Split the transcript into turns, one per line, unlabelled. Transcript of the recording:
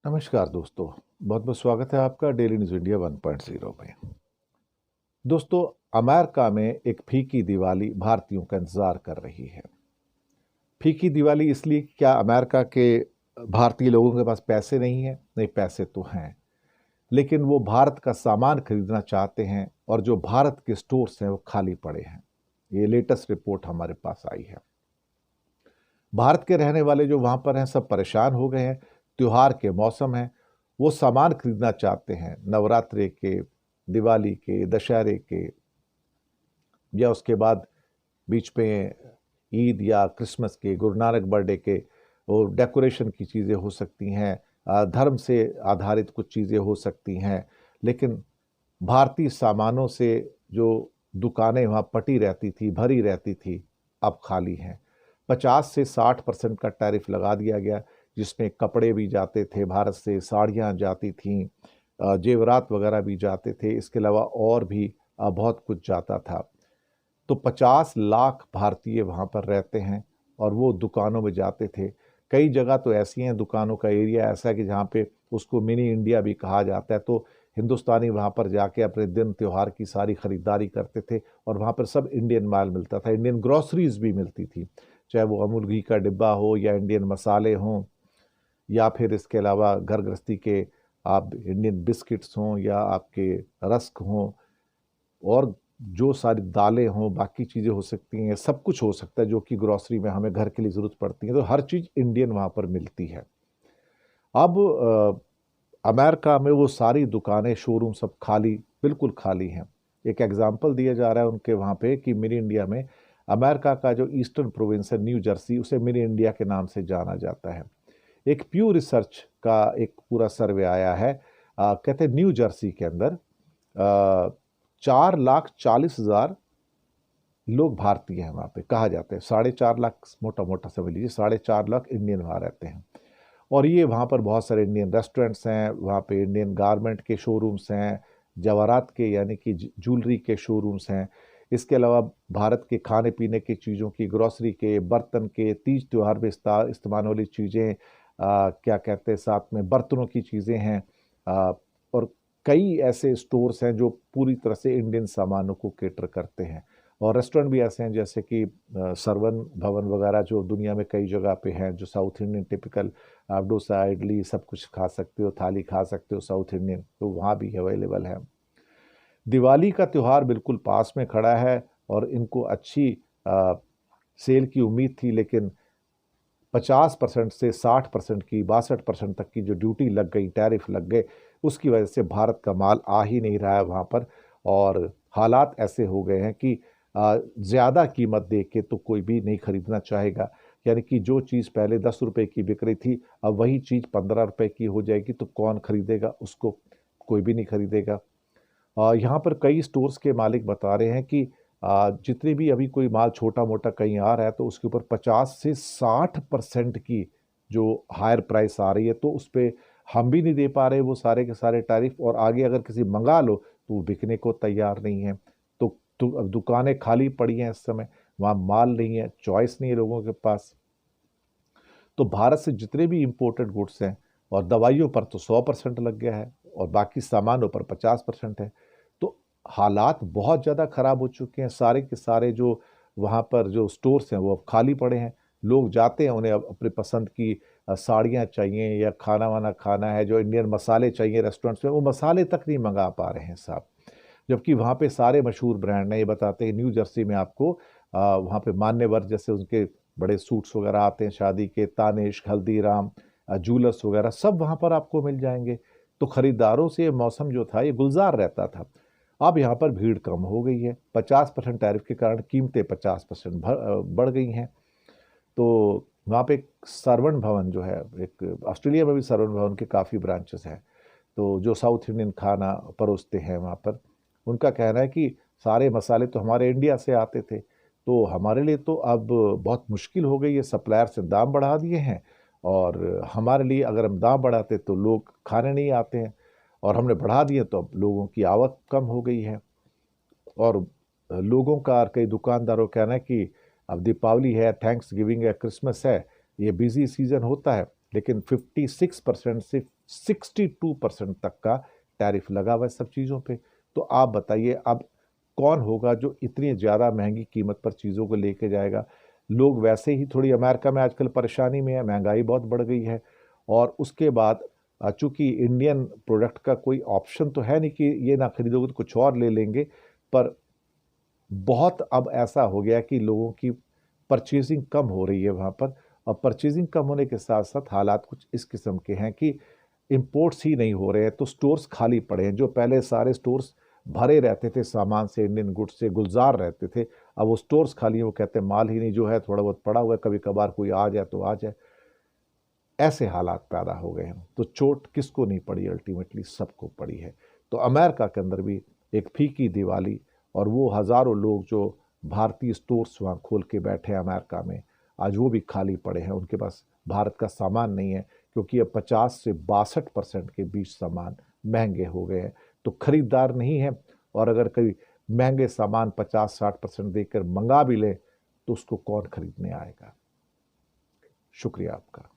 नमस्कार दोस्तों, बहुत बहुत स्वागत है आपका डेली न्यूज़ इंडिया 1.0 में। दोस्तों, अमेरिका में एक फीकी दिवाली भारतीयों का इंतजार कर रही है। फीकी दिवाली इसलिए कि क्या अमेरिका के भारतीय लोगों के पास पैसे नहीं है? नहीं, पैसे तो हैं, लेकिन वो भारत का सामान खरीदना चाहते हैं और जो भारत के स्टोर्स हैं वो खाली पड़े हैं। ये लेटेस्ट रिपोर्ट हमारे पास आई है। भारत के रहने वाले जो वहाँ पर हैं सब परेशान हो गए हैं। त्योहार के मौसम है, वो सामान खरीदना चाहते हैं नवरात्रि के, दिवाली के, दशहरे के, या उसके बाद बीच में ईद या क्रिसमस के, गुरु नानक बर्थडे के। वो डेकोरेशन की चीज़ें हो सकती हैं, धर्म से आधारित कुछ चीज़ें हो सकती हैं, लेकिन भारतीय सामानों से जो दुकानें वहाँ पटी रहती थी, भरी रहती थी, अब खाली हैं। 50 से 60% का टैरिफ लगा दिया गया, जिसमें कपड़े भी जाते थे भारत से, साड़ियाँ जाती थीं, जेवरात वगैरह भी जाते थे, इसके अलावा और भी बहुत कुछ जाता था। तो 50 लाख भारतीय वहाँ पर रहते हैं और वो दुकानों में जाते थे। कई जगह तो ऐसी हैं, दुकानों का एरिया ऐसा है कि जहाँ पे उसको मिनी इंडिया भी कहा जाता है। तो हिंदुस्तानी वहाँ पर जाके अपने दिन त्योहार की सारी खरीदारी करते थे और वहाँ पर सब इंडियन माल मिलता था, इंडियन ग्रॉसरीज भी मिलती थी, चाहे वो अमूल घी का डिब्बा हो या इंडियन मसाले हों, या फिर इसके अलावा घर गृहस्थी के आप इंडियन बिस्किट्स हों या आपके रस्क हों, और जो सारी दालें हों, बाकी चीज़ें हो सकती हैं, सब कुछ हो सकता है जो कि ग्रॉसरी में हमें घर के लिए ज़रूरत पड़ती है। तो हर चीज़ इंडियन वहाँ पर मिलती है। अब अमेरिका में वो सारी दुकानें, शोरूम सब खाली, बिल्कुल खाली हैं। एक एग्जाम्पल दिया जा रहा है उनके वहाँ पे कि मिनी इंडिया में, अमेरिका का जो ईस्टर्न प्रोविंस है न्यू जर्सी, उसे मिनी इंडिया के नाम से जाना जाता है। एक प्यू रिसर्च का एक पूरा सर्वे आया है। कहते हैं न्यू जर्सी के अंदर 4,40,000 लोग भारतीय हैं वहाँ पे, कहा जाता है 4.5 लाख, मोटा मोटा समझ लीजिए 4.5 लाख इंडियन वहाँ रहते हैं। और ये वहाँ पर बहुत सारे इंडियन रेस्टोरेंट्स हैं, वहाँ पे इंडियन गारमेंट के शोरूम्स हैं, जवाहरात के यानी कि ज्वेलरी के शोरूम्स हैं। इसके अलावा भारत के खाने पीने की चीज़ों की, ग्रॉसरी के, बर्तन के, तीज त्योहार में इस्तेमाल वाली चीज़ें, क्या कहते हैं, साथ में बर्तनों की चीज़ें हैं। और कई ऐसे स्टोर्स हैं जो पूरी तरह से इंडियन सामानों को केटर करते हैं। और रेस्टोरेंट भी ऐसे हैं जैसे कि सरवन भवन वगैरह, जो दुनिया में कई जगह पे हैं, जो साउथ इंडियन टिपिकल, आप डोसा, इडली सब कुछ खा सकते हो, थाली खा सकते हो साउथ इंडियन, तो वहाँ भी अवेलेबल है। दिवाली का त्यौहार बिल्कुल पास में खड़ा है और इनको अच्छी सेल की उम्मीद थी, लेकिन 50% से 60% की, 62% तक की जो ड्यूटी लग गई, टैरिफ लग गए, उसकी वजह से भारत का माल आ ही नहीं रहा है वहाँ पर। और हालात ऐसे हो गए हैं कि ज़्यादा कीमत दे के तो कोई भी नहीं खरीदना चाहेगा। यानी कि जो चीज़ पहले 10 रुपए की बिक रही थी, अब वही चीज़ 15 रुपए की हो जाएगी, तो कौन खरीदेगा उसको? कोई भी नहीं खरीदेगा। यहाँ पर कई स्टोर्स के मालिक बता रहे हैं कि जितने भी अभी कोई माल छोटा-मोटा कहीं आ रहा है, तो उसके ऊपर 50 से 60% की जो हायर प्राइस आ रही है, तो उस पे हम भी नहीं दे पा रहे वो सारे के सारे टैरिफ, और आगे अगर किसी मंगा लो, तो वो बिकने को तैयार नहीं है। तो अब दुकानें खाली पड़ी हैं इस समय, वहाँ माल नहीं है, चॉइस नहीं है लोगों के पास। तो भारत से जितने भी इम्पोर्टेड गुड्स हैं, और दवाइयों पर तो 100% लग गया है और बाकी सामानों पर 50% है। तो हालात बहुत ज़्यादा ख़राब हो चुके हैं। सारे के सारे जो वहाँ पर जो स्टोर्स हैं वो अब खाली पड़े हैं। लोग जाते हैं, उन्हें अब अपनी पसंद की साड़ियाँ चाहिए या खाना वाना खाना है, जो इंडियन मसाले चाहिए रेस्टोरेंट्स में, वो मसाले तक नहीं मंगा पा रहे हैं साहब। जबकि वहाँ पे सारे मशहूर ब्रांड हैं। ये बताते हैं न्यू जर्सी में आपको वहाँ पे मान्यवर जैसे उनके बड़े सूट्स वगैरह आते हैं शादी के, तानिश, हल्दीराम, जूलर्स वगैरह सब वहाँ पर आपको मिल जाएंगे। तो खरीदारों से ये मौसम जो था ये गुलजार रहता था। अब यहाँ पर भीड़ कम हो गई है, 50% टैरिफ के कारण कीमतें 50% बढ़ गई हैं। तो वहाँ पे एक सरवण भवन जो है, एक ऑस्ट्रेलिया में भी सरवण भवन के काफ़ी ब्रांचेस हैं, तो जो साउथ इंडियन खाना परोसते हैं वहाँ पर, उनका कहना है कि सारे मसाले तो हमारे इंडिया से आते थे, तो हमारे लिए तो अब बहुत मुश्किल हो गई है, सप्लायर से दाम बढ़ा दिए हैं, और हमारे लिए अगर हम दाम बढ़ाते तो लोग खाने नहीं आते हैं, और हमने बढ़ा दिए तो अब लोगों की आवक कम हो गई है। और लोगों का और कई दुकानदारों का कहना है कि अब दीपावली है, थैंक्स गिविंग है, क्रिसमस है, ये बिजी सीजन होता है, लेकिन 56% से 62% तक का टैरिफ लगा हुआ है सब चीज़ों पे। तो आप बताइए अब कौन होगा जो इतनी ज़्यादा महंगी कीमत पर चीज़ों को लेके जाएगा। लोग वैसे ही थोड़ी अमेरिका में आजकल परेशानी में है, महंगाई बहुत बढ़ गई है, और उसके बाद चूंकि इंडियन प्रोडक्ट का कोई ऑप्शन तो है नहीं कि ये ना खरीदोगे तो कुछ और ले लेंगे, पर बहुत अब ऐसा हो गया कि लोगों की परचेजिंग कम हो रही है वहाँ पर। और परचेजिंग कम होने के साथ साथ हालात कुछ इस किस्म के हैं कि इंपोर्ट्स ही नहीं हो रहे हैं, तो स्टोर्स खाली पड़े हैं। जो पहले सारे स्टोर्स भरे रहते थे सामान से, इंडियन गुड्स से गुलजार रहते थे, अब वो स्टोर्स खाली हैं। वो कहते हैं माल ही नहीं, जो है थोड़ा बहुत पड़ा हुआ है, कभी कभार कोई आ जाए तो आ जाए। ऐसे हालात पैदा हो गए हैं। तो चोट किसको नहीं पड़ी, अल्टीमेटली सबको पड़ी है। तो अमेरिका के अंदर भी एक फीकी दिवाली, और वो हज़ारों लोग जो भारतीय स्टोर्स वहाँ खोल के बैठे हैं अमेरिका में, आज वो भी खाली पड़े हैं। उनके पास भारत का सामान नहीं है, क्योंकि अब 50 से 62% के बीच सामान महंगे हो गए हैं। तो खरीदार नहीं है, और अगर कभी महंगे सामान 50-60% देकर मंगा भी ले तो उसको कौन खरीदने आएगा। शुक्रिया आपका।